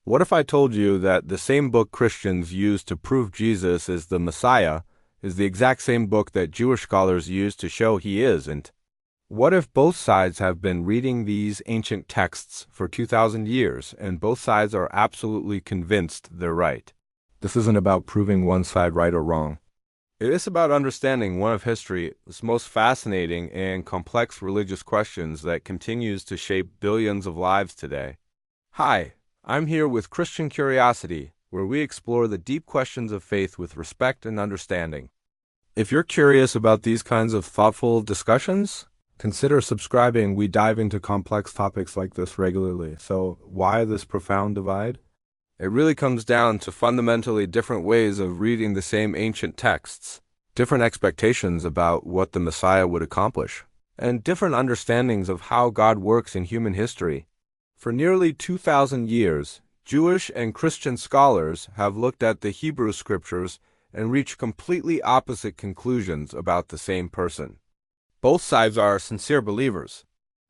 What if I told you that the same book Christians use to prove Jesus is the Messiah is the exact same book that Jewish scholars use to show he isn't? What if both sides have been reading these ancient texts for 2,000 years and both sides are absolutely convinced they're right? This isn't about proving one side right or wrong. It is about understanding one of history's most fascinating and complex religious questions that continues to shape billions of lives today. Hi, I'm here with Christian Curiosity, where we explore the deep questions of faith with respect and understanding. If you're curious about these kinds of thoughtful discussions, consider subscribing. We dive into complex topics like this regularly. So why this profound divide? It really comes down to fundamentally different ways of reading the same ancient texts, different expectations about what the Messiah would accomplish, and different understandings of how God works in human history. For nearly 2,000 years, Jewish and Christian scholars have looked at the Hebrew scriptures and reached completely opposite conclusions about the same person. Both sides are sincere believers.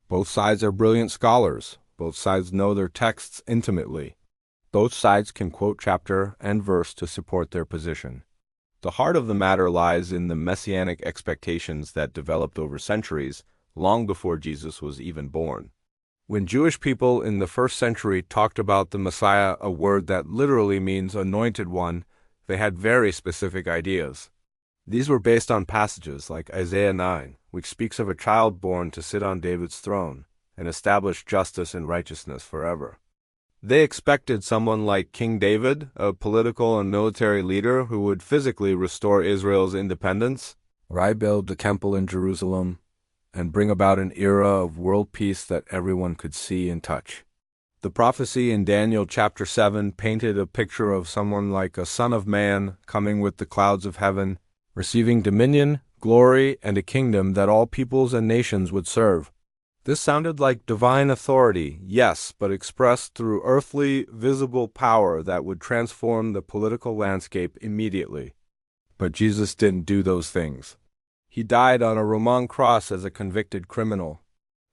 Both sides are brilliant scholars. Both sides know their texts intimately. Both sides can quote chapter and verse to support their position. The heart of the matter lies in the messianic expectations that developed over centuries, long before Jesus was even born. When Jewish people in the first century talked about the Messiah, a word that literally means anointed one, they had very specific ideas. These were based on passages like Isaiah 9, which speaks of a child born to sit on David's throne and establish justice and righteousness forever. They expected someone like King David, a political and military leader who would physically restore Israel's independence, rebuild the temple in Jerusalem, and bring about an era of world peace that everyone could see and touch. The prophecy in Daniel chapter 7 painted a picture of someone like a son of man coming with the clouds of heaven, receiving dominion, glory, and a kingdom that all peoples and nations would serve. This sounded like divine authority, yes, but expressed through earthly, visible power that would transform the political landscape immediately. But Jesus didn't do those things. He died on a Roman cross as a convicted criminal.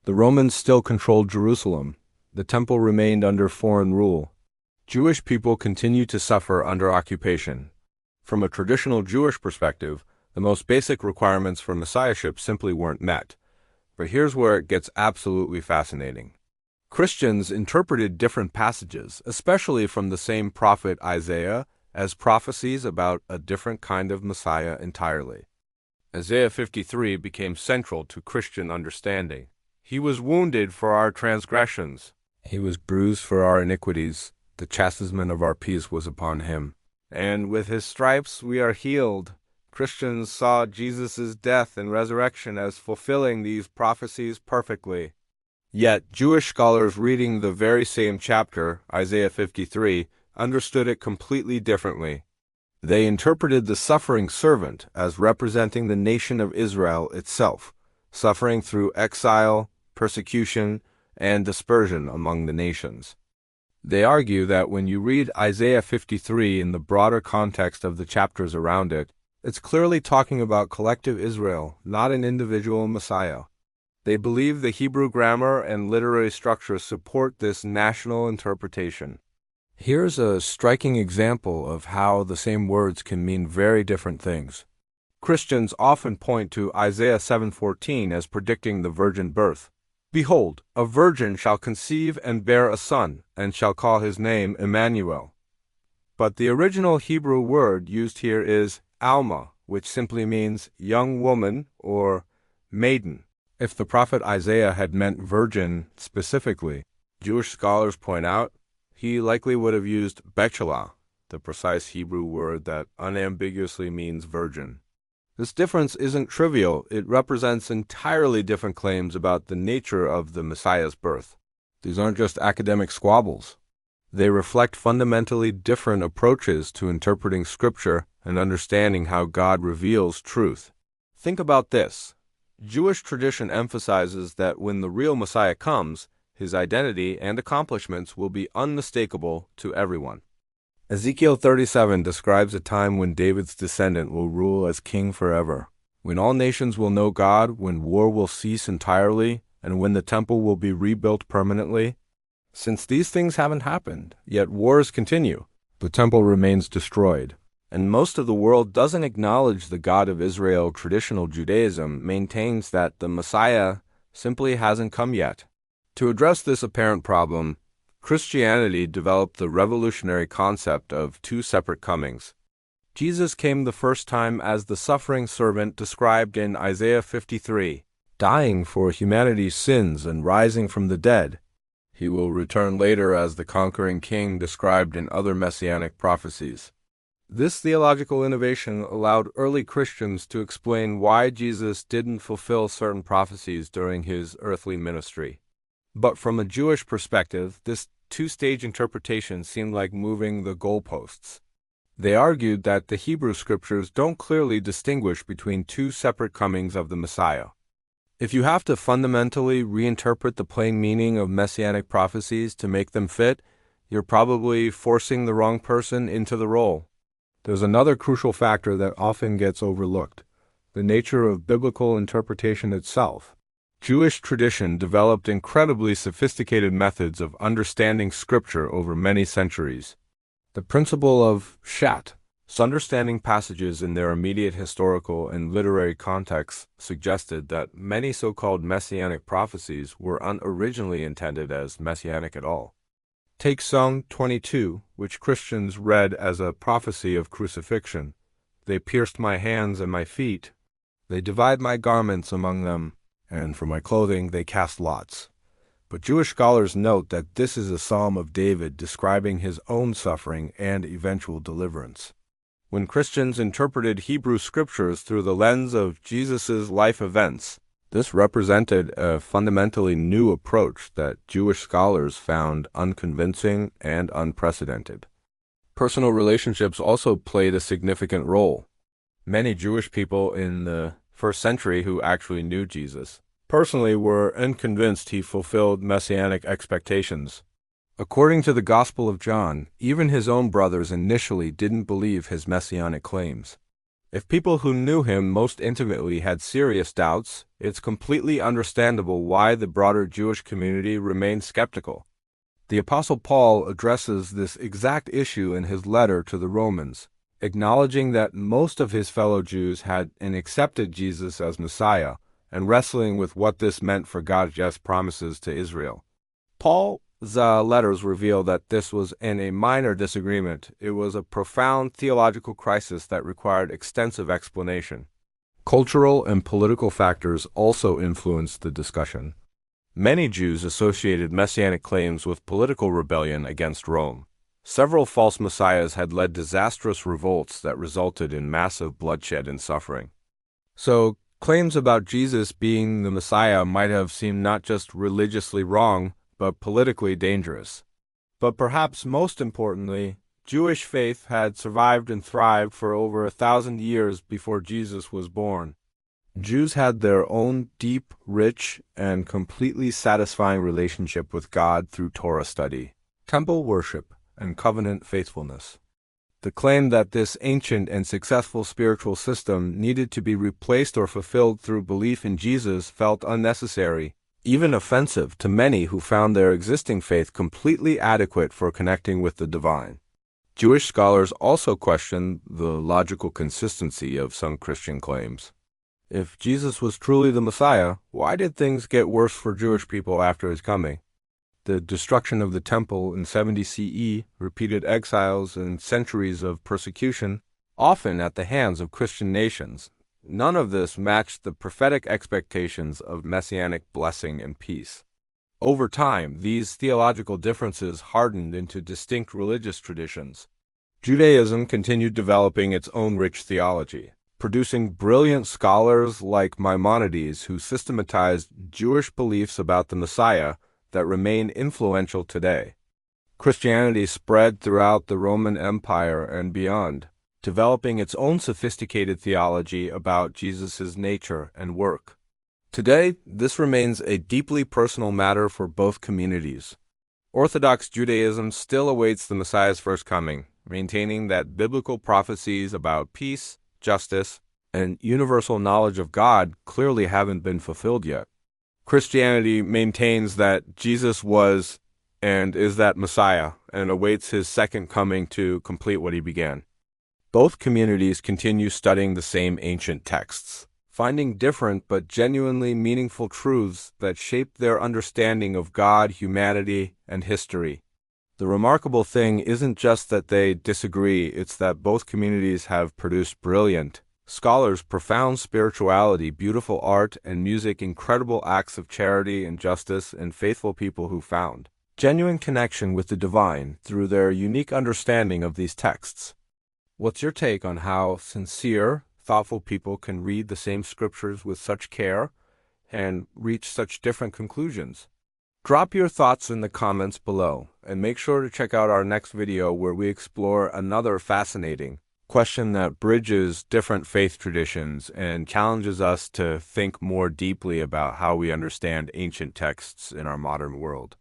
The Romans still controlled Jerusalem. The temple remained under foreign rule. Jewish people continued to suffer under occupation. From a traditional Jewish perspective, the most basic requirements for messiahship simply weren't met. But here's where it gets absolutely fascinating. Christians interpreted different passages, especially from the same prophet Isaiah, as prophecies about a different kind of Messiah entirely. Isaiah 53 became central to Christian understanding. He was wounded for our transgressions. He was bruised for our iniquities. The chastisement of our peace was upon him. And with his stripes we are healed. Christians saw Jesus' death and resurrection as fulfilling these prophecies perfectly. Yet, Jewish scholars reading the very same chapter, Isaiah 53, understood it completely differently. They interpreted the suffering servant as representing the nation of Israel itself, suffering through exile, persecution, and dispersion among the nations. They argue that when you read Isaiah 53 in the broader context of the chapters around it, it's clearly talking about collective Israel, not an individual Messiah. They believe the Hebrew grammar and literary structure support this national interpretation. Here's a striking example of how the same words can mean very different things. Christians often point to Isaiah 7:14 as predicting the virgin birth. Behold, a virgin shall conceive and bear a son, and shall call his name Emmanuel. But the original Hebrew word used here is Alma, which simply means young woman or maiden. If the prophet Isaiah had meant virgin specifically, Jewish scholars point out, he likely would have used Betchelah, the precise Hebrew word that unambiguously means virgin. This difference isn't trivial. It represents entirely different claims about the nature of the Messiah's birth. These aren't just academic squabbles. They reflect fundamentally different approaches to interpreting Scripture and understanding how God reveals truth. Think about this. Jewish tradition emphasizes that when the real Messiah comes, his identity and accomplishments will be unmistakable to everyone. Ezekiel 37 describes a time when David's descendant will rule as king forever, when all nations will know God, when war will cease entirely, and when the temple will be rebuilt permanently. Since these things haven't happened, yet wars continue, the temple remains destroyed, and most of the world doesn't acknowledge the God of Israel. Traditional Judaism maintains that the Messiah simply hasn't come yet. To address this apparent problem, Christianity developed the revolutionary concept of two separate comings. Jesus came the first time as the suffering servant described in Isaiah 53, dying for humanity's sins and rising from the dead. He will return later as the conquering king described in other messianic prophecies. This theological innovation allowed early Christians to explain why Jesus didn't fulfill certain prophecies during his earthly ministry. But from a Jewish perspective, this two-stage interpretation seemed like moving the goalposts. They argued that the Hebrew scriptures don't clearly distinguish between two separate comings of the Messiah. If you have to fundamentally reinterpret the plain meaning of messianic prophecies to make them fit, you're probably forcing the wrong person into the role. There's another crucial factor that often gets overlooked: the nature of biblical interpretation itself. Jewish tradition developed incredibly sophisticated methods of understanding Scripture over many centuries. The principle of shat, understanding passages in their immediate historical and literary contexts, suggested that many so-called messianic prophecies were unoriginally intended as messianic at all. Take Psalm 22, which Christians read as a prophecy of crucifixion. They pierced my hands and my feet. They divide my garments among them, and for my clothing they cast lots. But Jewish scholars note that this is a psalm of David describing his own suffering and eventual deliverance. When Christians interpreted Hebrew scriptures through the lens of Jesus' life events, this represented a fundamentally new approach that Jewish scholars found unconvincing and unprecedented. Personal relationships also played a significant role. Many Jewish people in the first century who actually knew Jesus personally were unconvinced he fulfilled messianic expectations. According to the Gospel of John, even his own brothers initially didn't believe his messianic claims. If people who knew him most intimately had serious doubts, it's completely understandable why the broader Jewish community remained skeptical. The Apostle Paul addresses this exact issue in his letter to the Romans, acknowledging that most of his fellow Jews had accepted Jesus as Messiah, and wrestling with what this meant for God's just promises to Israel. Paul's letters reveal that this was in a minor disagreement. It was a profound theological crisis that required extensive explanation. Cultural and political factors also influenced the discussion. Many Jews associated messianic claims with political rebellion against Rome. Several false messiahs had led disastrous revolts that resulted in massive bloodshed and suffering. So, claims about Jesus being the Messiah might have seemed not just religiously wrong, but politically dangerous. But perhaps most importantly, Jewish faith had survived and thrived for over 1,000 years before Jesus was born. Jews had their own deep, rich, and completely satisfying relationship with God through Torah study, temple worship, and covenant faithfulness. The claim that this ancient and successful spiritual system needed to be replaced or fulfilled through belief in Jesus felt unnecessary, even offensive to many who found their existing faith completely adequate for connecting with the divine. Jewish scholars also questioned the logical consistency of some Christian claims. If Jesus was truly the Messiah, why did things get worse for Jewish people after his coming? The destruction of the temple in 70 CE, repeated exiles, and centuries of persecution, often at the hands of Christian nations. None of this matched the prophetic expectations of messianic blessing and peace. Over time, these theological differences hardened into distinct religious traditions. Judaism continued developing its own rich theology, producing brilliant scholars like Maimonides who systematized Jewish beliefs about the Messiah that remain influential today. Christianity spread throughout the Roman Empire and beyond, developing its own sophisticated theology about Jesus' nature and work. Today, this remains a deeply personal matter for both communities. Orthodox Judaism still awaits the Messiah's first coming, maintaining that biblical prophecies about peace, justice, and universal knowledge of God clearly haven't been fulfilled yet. Christianity maintains that Jesus was and is that Messiah, and awaits his second coming to complete what he began. Both communities continue studying the same ancient texts, finding different but genuinely meaningful truths that shape their understanding of God, humanity, and history. The remarkable thing isn't just that they disagree, it's that both communities have produced brilliant scholars, profound spirituality, beautiful art and music, incredible acts of charity and justice, and faithful people who found genuine connection with the divine through their unique understanding of these texts. What's your take on how sincere, thoughtful people can read the same scriptures with such care and reach such different conclusions? Drop your thoughts in the comments below, and make sure to check out our next video where we explore another fascinating question that bridges different faith traditions and challenges us to think more deeply about how we understand ancient texts in our modern world.